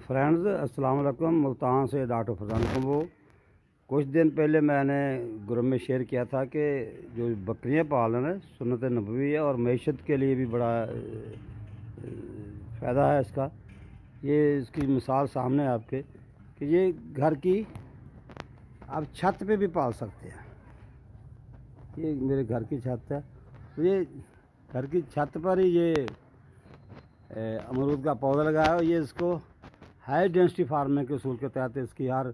Friends, अस्सलाम वालेकुम। मुल्तान से डॉक्टर फरजान कम्बो। कुछ दिन पहले मैंने ग्रुप में शेयर किया था कि जो बकरियां पालन है सुन्नत नबवी है और मैशत के लिए भी बड़ा फ़ायदा है इसका। ये इसकी मिसाल सामने है आपके कि ये घर की आप छत पे भी पाल सकते हैं। ये मेरे घर की छत है, तो ये घर की छत पर ही ये अमरूद का पौधा लगाया है। ये इसको हाई डेंसिटी फार्मिंग के उसूल के तहत इसकी हर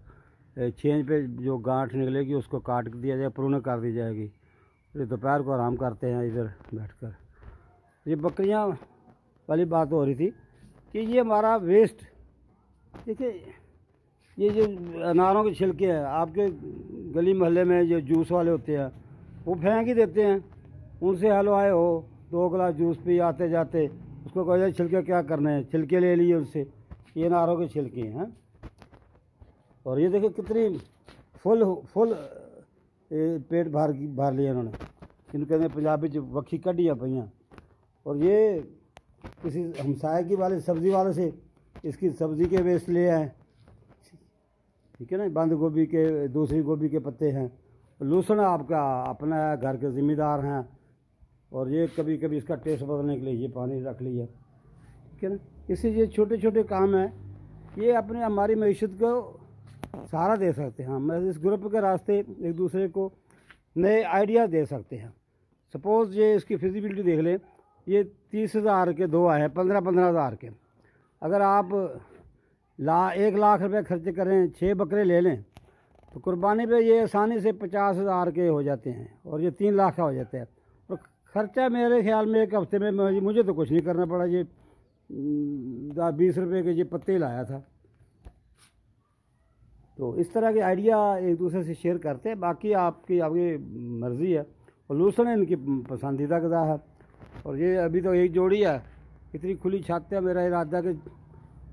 छेंज पे जो गांठ निकलेगी उसको काट दिया जाए, प्रून कर दी जाएगी। ये दोपहर को आराम करते हैं इधर बैठकर। ये बकरियां वाली बात हो रही थी कि ये हमारा वेस्ट, देखिए ये जो अनारों के छिलके हैं आपके गली मोहल्ले में जो जूस वाले होते हैं वो फेंक ही देते हैं। उनसे हलवाए हो 2 गिलास जूस पी आते जाते, उसको कहा छिलके क्या करने हैं, छिलके ले लिए उससे। ये अनारों के छिलके हैं। और ये देखिए कितनी फुल पेट भर लिया इन्होंने। इनको कहते पंजाबी च वक्खी कड्डियां पईयां। और ये किसी हमसाए की वाले सब्ज़ी वाले से इसकी सब्ज़ी के वेस्ट ले आए, ठीक है ना। बंद गोभी के, दूसरी गोभी के पत्ते हैं। लहसुन आपका अपना है, घर के ज़िम्मेदार हैं। और ये कभी कभी इसका टेस्ट बदलने के लिए ये पानी रख लिया, ठीक है ना। इससे ये छोटे छोटे काम हैं, ये अपने हमारी मैशत को सहारा दे सकते हैं। हम इस ग्रुप के रास्ते एक दूसरे को नए आइडिया दे सकते हैं। सपोज़ ये इसकी फिजिबिलिटी देख लें, ये 30,000 के 2 आए हैं 15,000 के। अगर आप 1 लाख रुपये खर्च करें, 6 बकरे ले लें, तो कुर्बानी पे ये आसानी से 50,000 के हो जाते हैं और ये 3 लाख का हो जाता है। और ख़र्चा मेरे ख्याल में 1 हफ्ते में मुझे तो कुछ नहीं करना पड़ा। ये 20 रुपये के ये पत्ते लाया था। तो इस तरह के आइडिया एक दूसरे से शेयर करते हैं। बाकी आपकी मर्ज़ी है। और लहसुन इनकी पसंदीदा ग़िज़ा है। और ये अभी तो एक जोड़ी है, इतनी खुली छत है। मेरा इरादा कि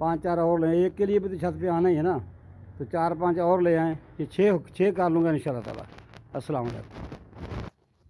5-4 और लें। एक के लिए भी तो छत पे आना ही है ना, तो 4-5 और ले आएँ। ये 6 कर लूँगा इंशाअल्लाह ताला। अस्सलाम वालेकुम।